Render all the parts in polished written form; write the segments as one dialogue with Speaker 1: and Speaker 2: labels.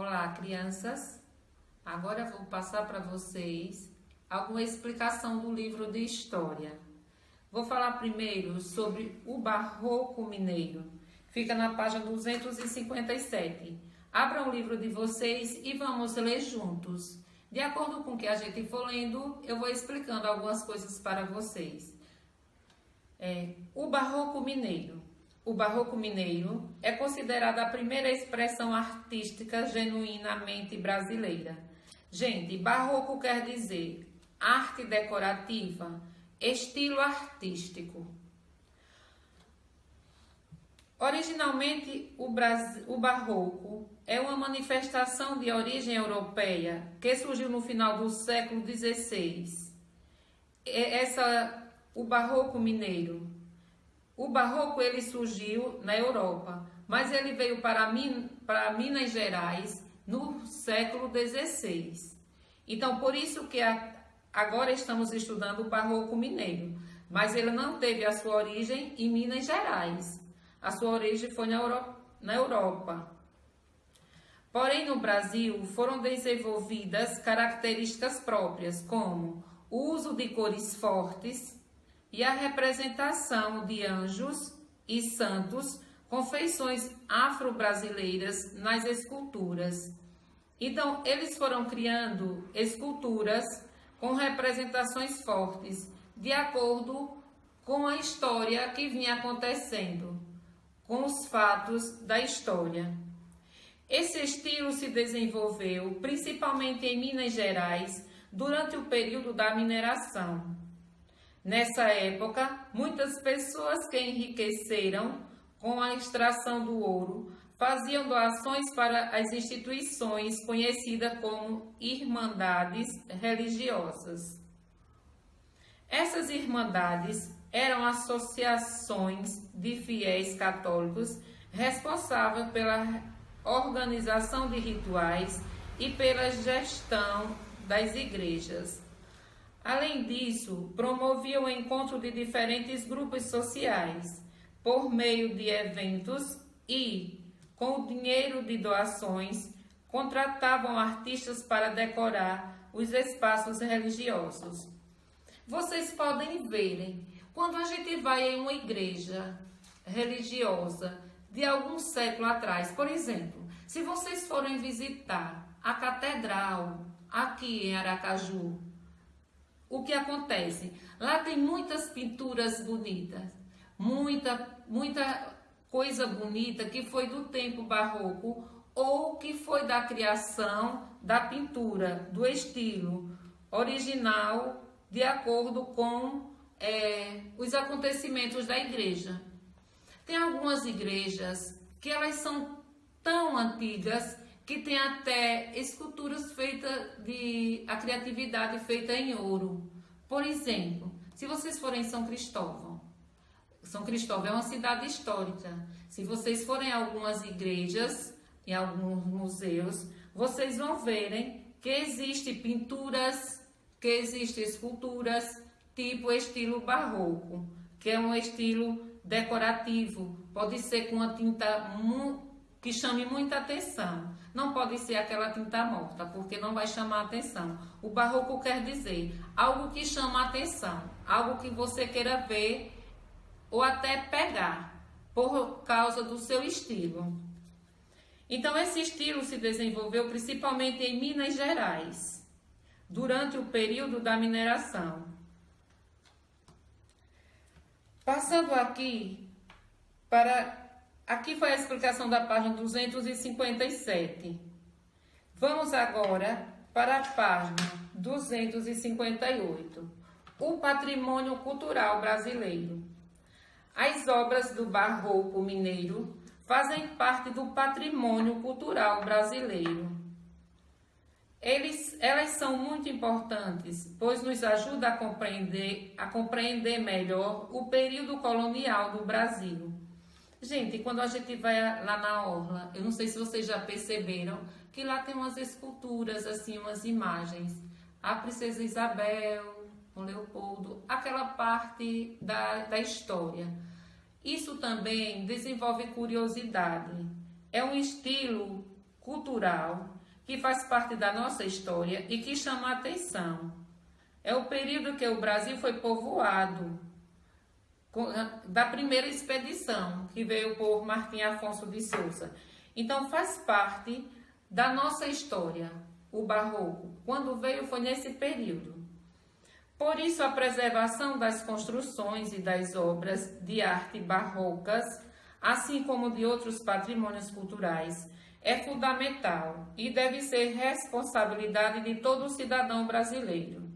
Speaker 1: Olá, crianças! Agora eu vou passar para vocês alguma explicação do livro de história. Vou falar primeiro sobre o Barroco Mineiro. Fica na página 257. Abram o livro de vocês e vamos ler juntos. De acordo com o que a gente for lendo, eu vou explicando algumas coisas para vocês. O Barroco Mineiro. O Barroco Mineiro é considerado a primeira expressão artística genuinamente brasileira. Gente, barroco quer dizer arte decorativa, estilo artístico. Originalmente, o barroco é uma manifestação de origem europeia que surgiu no final do século XVI. O Barroco Mineiro. O barroco ele surgiu na Europa, mas ele veio para Minas Gerais no século XVI. Então, por isso que agora estamos estudando o Barroco Mineiro, mas ele não teve a sua origem em Minas Gerais. A sua origem foi na Europa. Porém, no Brasil, foram desenvolvidas características próprias, como o uso de cores fortes e a representação de anjos e santos com feições afro-brasileiras nas esculturas. Então, eles foram criando esculturas com representações fortes, de acordo com a história que vinha acontecendo, com os fatos da história. Esse estilo se desenvolveu principalmente em Minas Gerais durante o período da mineração. Nessa época, muitas pessoas que enriqueceram com a extração do ouro faziam doações para as instituições conhecidas como irmandades religiosas. Essas irmandades eram associações de fiéis católicos responsáveis pela organização de rituais e pela gestão das igrejas. Além disso, promovia o encontro de diferentes grupos sociais por meio de eventos e, com o dinheiro de doações, contratavam artistas para decorar os espaços religiosos. Vocês podem verem, quando a gente vai em uma igreja religiosa de algum século atrás, por exemplo, se vocês forem visitar a catedral aqui em Aracaju, o que acontece? Lá tem muitas pinturas bonitas, muita coisa bonita que foi do tempo barroco ou que foi da criação da pintura, do estilo original, de acordo com os acontecimentos da igreja. Tem algumas igrejas que elas são tão antigas que tem até esculturas feitas a criatividade feita em ouro. Por exemplo, se vocês forem em São Cristóvão é uma cidade histórica. Se vocês forem a algumas igrejas, em alguns museus, vocês vão verem que existem pinturas, que existem esculturas tipo estilo barroco, que é um estilo decorativo. Pode ser com uma tinta que chame muita atenção. Não pode ser aquela tinta morta, porque não vai chamar atenção. O barroco quer dizer algo que chama atenção, algo que você queira ver ou até pegar, por causa do seu estilo. Então, esse estilo se desenvolveu principalmente em Minas Gerais, durante o período da mineração. Passando aqui Aqui foi a explicação da página 257. Vamos agora para a página 258. O patrimônio cultural brasileiro. As obras do Barroco Mineiro fazem parte do patrimônio cultural brasileiro. Elas são muito importantes, pois nos ajudam a compreender melhor o período colonial do Brasil. Gente, quando a gente vai lá na orla, eu não sei se vocês já perceberam que lá tem umas esculturas, assim, umas imagens. A Princesa Isabel, o Leopoldo, aquela parte da história. Isso também desenvolve curiosidade. É um estilo cultural, que faz parte da nossa história e que chama a atenção. É o período que o Brasil foi povoado, da primeira expedição, que veio por Martim Afonso de Souza. Então faz parte da nossa história, o barroco. Quando veio foi nesse período. Por isso a preservação das construções e das obras de arte barrocas, assim como de outros patrimônios culturais, é fundamental e deve ser responsabilidade de todo cidadão brasileiro.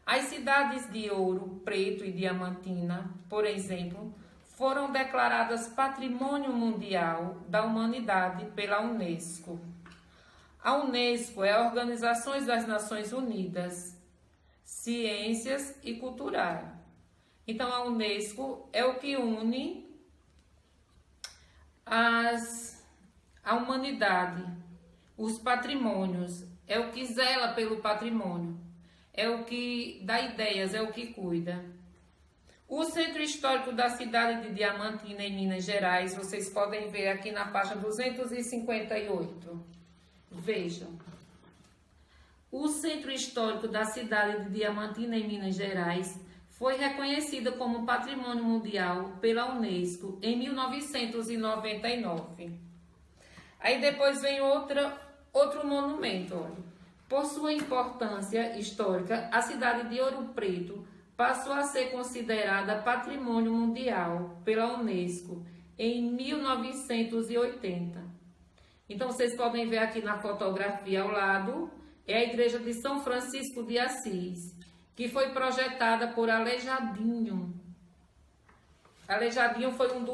Speaker 1: As cidades de Ouro Preto e Diamantina, por exemplo, foram declaradas Patrimônio Mundial da Humanidade pela Unesco. A Unesco é a Organização das Nações Unidas, Ciências e Cultural. Então, a Unesco é o que une a humanidade, os patrimônios, é o que zela pelo patrimônio, é o que dá ideias, é o que cuida. O Centro Histórico da cidade de Diamantina, em Minas Gerais, vocês podem ver aqui na página 258. Vejam. O Centro Histórico da cidade de Diamantina, em Minas Gerais, foi reconhecida como Patrimônio Mundial pela Unesco em 1999. Aí depois vem outro monumento, olha. Por sua importância histórica, a cidade de Ouro Preto passou a ser considerada Patrimônio Mundial pela Unesco em 1980. Então, vocês podem ver aqui na fotografia ao lado, é a Igreja de São Francisco de Assis, que foi projetada por Aleijadinho. Aleijadinho foi um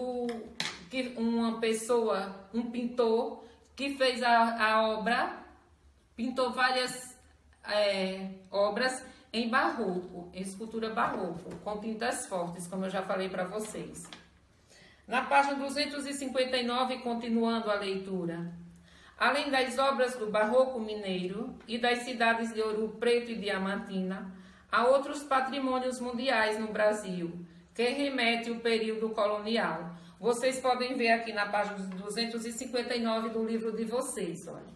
Speaker 1: pintor que fez a obra, pintou várias obras em barroco, em escultura barroco, com tintas fortes, como eu já falei para vocês. Na página 259, continuando a leitura. Além das obras do barroco mineiro e das cidades de Ouro Preto e Diamantina, há outros patrimônios mundiais no Brasil, que remete ao período colonial. Vocês podem ver aqui na página 259 do livro de vocês, olha.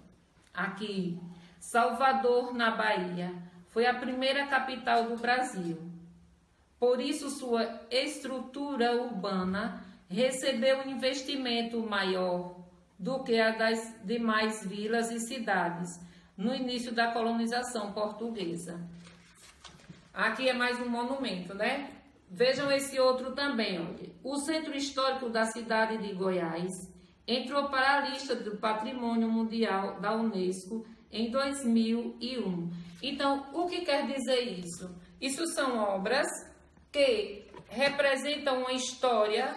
Speaker 1: Aqui, Salvador, na Bahia, foi a primeira capital do Brasil. Por isso, sua estrutura urbana recebeu um investimento maior do que a das demais vilas e cidades no início da colonização portuguesa. Aqui é mais um monumento, né? Vejam esse outro também, olha. O Centro Histórico da cidade de Goiás entrou para a lista do Patrimônio Mundial da Unesco em 2001. Então, o que quer dizer isso? Isso são obras que representam uma história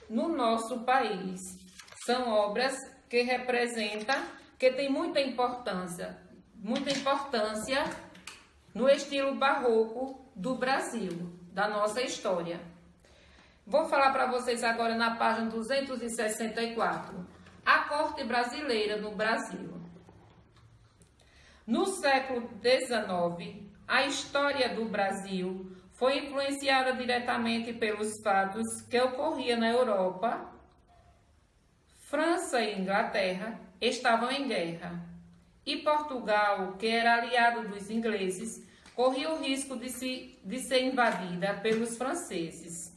Speaker 1: no nosso país. São obras que representam, que tem muita importância no estilo barroco do Brasil, da nossa história. Vou falar para vocês agora na página 264, a corte brasileira no Brasil. No século XIX, a história do Brasil foi influenciada diretamente pelos fatos que ocorriam na Europa. França e Inglaterra estavam em guerra, e Portugal, que era aliado dos ingleses, corria o risco de ser invadida pelos franceses.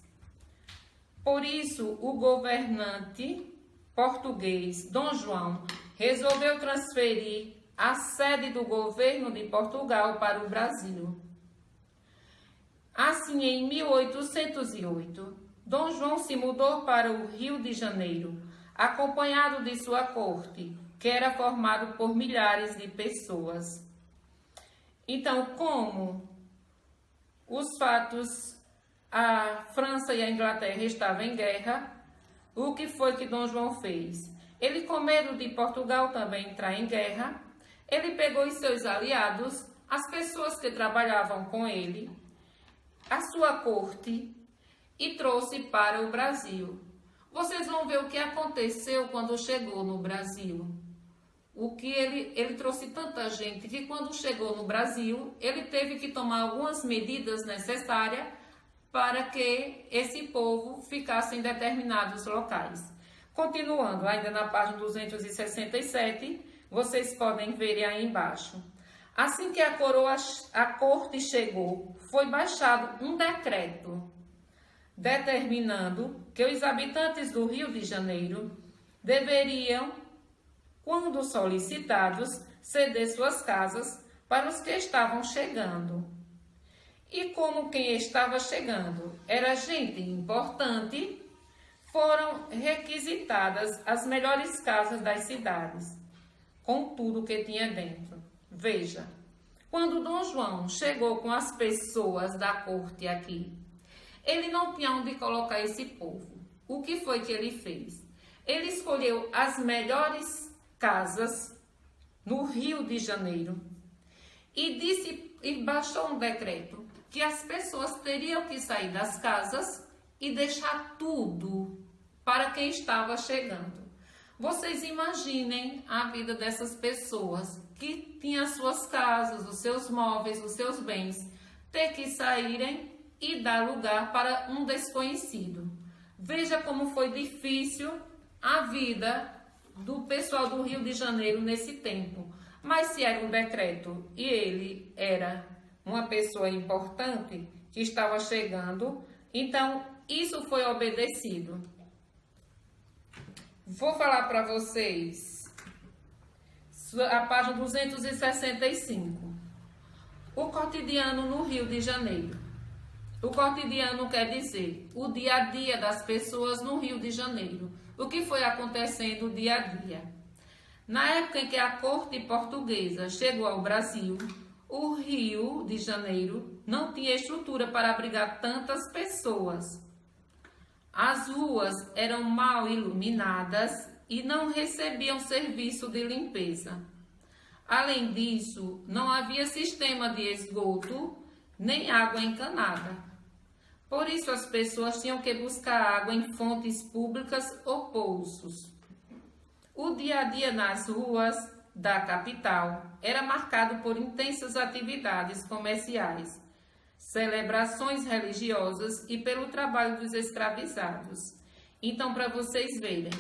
Speaker 1: Por isso, o governante português, Dom João, resolveu transferir a sede do governo de Portugal para o Brasil. Assim, em 1808, Dom João se mudou para o Rio de Janeiro, acompanhado de sua corte, que era formado por milhares de pessoas. Então, como os fatos, a França e a Inglaterra estavam em guerra, o que foi que Dom João fez? Ele, com medo de Portugal também entrar em guerra, ele pegou os seus aliados, as pessoas que trabalhavam com ele, a sua corte, e trouxe para o Brasil. Vocês vão ver o que aconteceu quando chegou no Brasil. O que ele trouxe tanta gente que quando chegou no Brasil, ele teve que tomar algumas medidas necessárias para que esse povo ficasse em determinados locais. Continuando, ainda na página 267, vocês podem ver aí embaixo. Assim que a corte chegou, foi baixado um decreto determinando que os habitantes do Rio de Janeiro deveriam, quando solicitados, ceder suas casas para os que estavam chegando. E como quem estava chegando era gente importante, foram requisitadas as melhores casas das cidades, com tudo que tinha dentro. Veja, quando Dom João chegou com as pessoas da corte aqui, ele não tinha onde colocar esse povo. O que foi que ele fez? Ele escolheu as melhores casas no Rio de Janeiro e baixou um decreto que as pessoas teriam que sair das casas e deixar tudo para quem estava chegando. Vocês imaginem a vida dessas pessoas que tinham suas casas, os seus móveis, os seus bens, ter que saírem e dar lugar para um desconhecido. Veja como foi difícil a vida do pessoal do Rio de Janeiro nesse tempo. Mas se era um decreto e ele era uma pessoa importante que estava chegando, então isso foi obedecido. Vou falar para vocês a página 265. O cotidiano no Rio de Janeiro. O cotidiano quer dizer o dia a dia das pessoas no Rio de Janeiro. O que foi acontecendo dia a dia. Na época em que a corte portuguesa chegou ao Brasil, o Rio de Janeiro não tinha estrutura para abrigar tantas pessoas. As ruas eram mal iluminadas e não recebiam serviço de limpeza. Além disso, não havia sistema de esgoto nem água encanada. Por isso, as pessoas tinham que buscar água em fontes públicas ou poços. O dia a dia nas ruas da capital era marcado por intensas atividades comerciais, celebrações religiosas e pelo trabalho dos escravizados. Então, para vocês verem,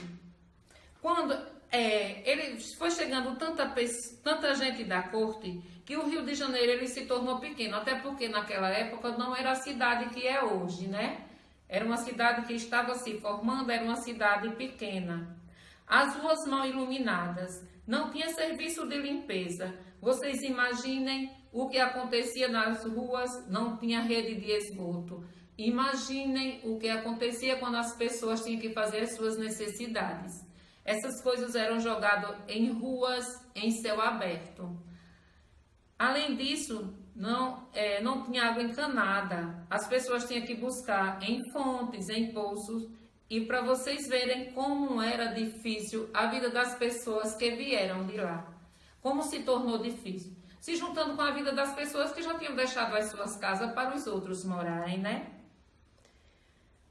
Speaker 1: quando ele foi chegando tanta gente da corte, que o Rio de Janeiro ele se tornou pequeno, até porque naquela época não era a cidade que é hoje, né? Era uma cidade que estava se formando, era uma cidade pequena. As ruas mal iluminadas, não tinha serviço de limpeza. Vocês imaginem o que acontecia nas ruas, não tinha rede de esgoto. Imaginem o que acontecia quando as pessoas tinham que fazer as suas necessidades. Essas coisas eram jogadas em ruas, em céu aberto. Além disso, não tinha água encanada. As pessoas tinham que buscar em fontes, em poços. E para vocês verem como era difícil a vida das pessoas que vieram de lá. Como se tornou difícil. Se juntando com a vida das pessoas que já tinham deixado as suas casas para os outros morarem, né?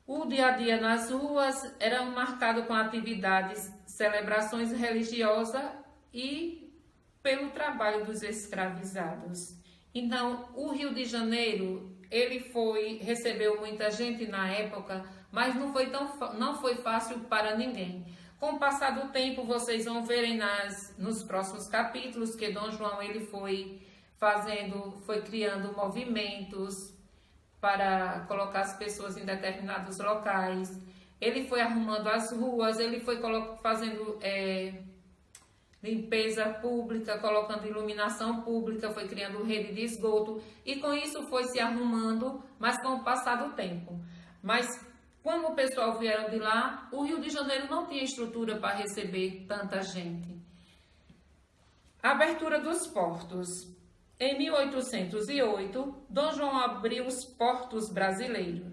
Speaker 1: O dia a dia nas ruas era marcado com atividades, celebrações religiosas e pelo trabalho dos escravizados. Então, o Rio de Janeiro, ele recebeu muita gente na época, mas não foi fácil para ninguém. Com o passar do tempo, vocês vão verem nos próximos capítulos que Dom João ele foi criando movimentos para colocar as pessoas em determinados locais. Ele foi arrumando as ruas, ele foi fazendo limpeza pública, colocando iluminação pública, foi criando rede de esgoto e com isso foi se arrumando, mas com o passar do tempo. Mas como o pessoal vieram de lá, o Rio de Janeiro não tinha estrutura para receber tanta gente. Abertura dos portos. Em 1808, Dom João abriu os portos brasileiros.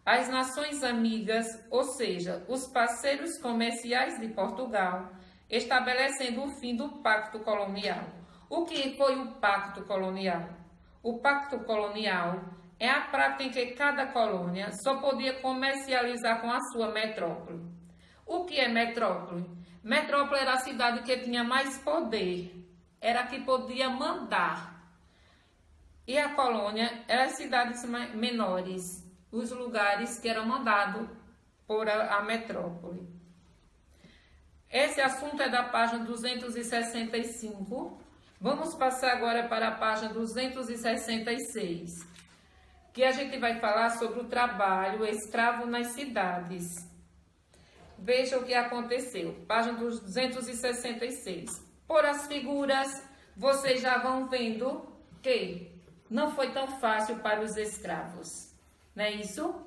Speaker 1: As nações amigas, ou seja, os parceiros comerciais de Portugal, estabelecendo o fim do Pacto Colonial. O que foi o Pacto Colonial? O Pacto Colonial é a prática em que cada colônia só podia comercializar com a sua metrópole. O que é metrópole? Metrópole era a cidade que tinha mais poder, era a que podia mandar. E a colônia eram as cidades menores, os lugares que eram mandados por a metrópole. Esse assunto é da página 265. Vamos passar agora para a página 266, que a gente vai falar sobre o trabalho escravo nas cidades. Veja o que aconteceu. Página 266. Por as figuras, vocês já vão vendo que não foi tão fácil para os escravos. Não é isso?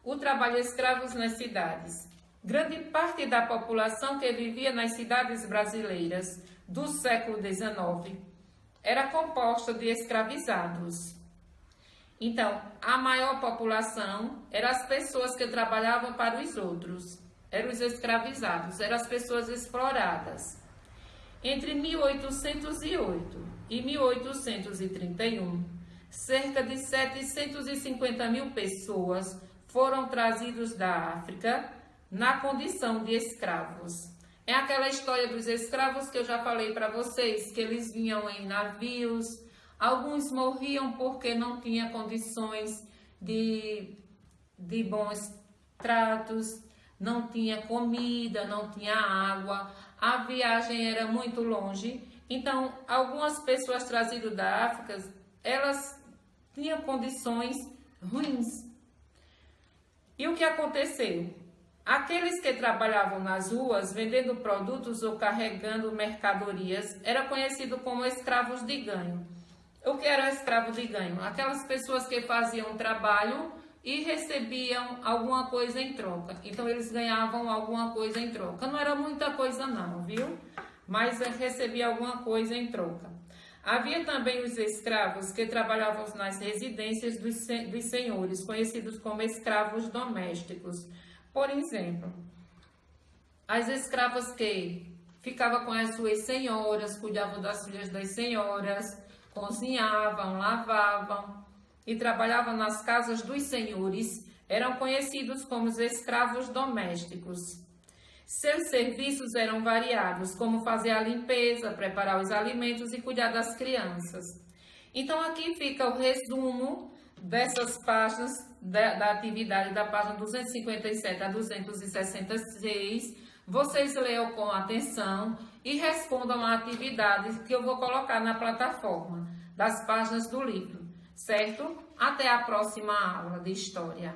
Speaker 1: O trabalho escravo nas cidades. Grande parte da população que vivia nas cidades brasileiras do século XIX era composta de escravizados. Então, a maior população eram as pessoas que trabalhavam para os outros, eram os escravizados, eram as pessoas exploradas. Entre 1808 e 1831, cerca de 750 mil pessoas foram trazidos da África na condição de escravos. É aquela história dos escravos que eu já falei para vocês, que eles vinham em navios, alguns morriam porque não tinham condições de bons tratos, não tinha comida, não tinha água, a viagem era muito longe. Então, algumas pessoas trazidas da África, elas tinham condições ruins. E o que aconteceu? Aqueles que trabalhavam nas ruas, vendendo produtos ou carregando mercadorias, era conhecido como escravos de ganho. O que era escravo de ganho? Aquelas pessoas que faziam trabalho e recebiam alguma coisa em troca. Então, eles ganhavam alguma coisa em troca. Não era muita coisa não, viu? Mas recebia alguma coisa em troca. Havia também os escravos que trabalhavam nas residências dos senhores, conhecidos como escravos domésticos. Por exemplo, as escravas que ficavam com as suas senhoras, cuidavam das filhas das senhoras, cozinhavam, lavavam e trabalhavam nas casas dos senhores, eram conhecidos como os escravos domésticos. Seus serviços eram variados, como fazer a limpeza, preparar os alimentos e cuidar das crianças. Então, aqui fica o resumo dessas páginas da atividade da página 257 a 266. Vocês leiam com atenção e respondam a atividade que eu vou colocar na plataforma das páginas do livro, certo? Até a próxima aula de História.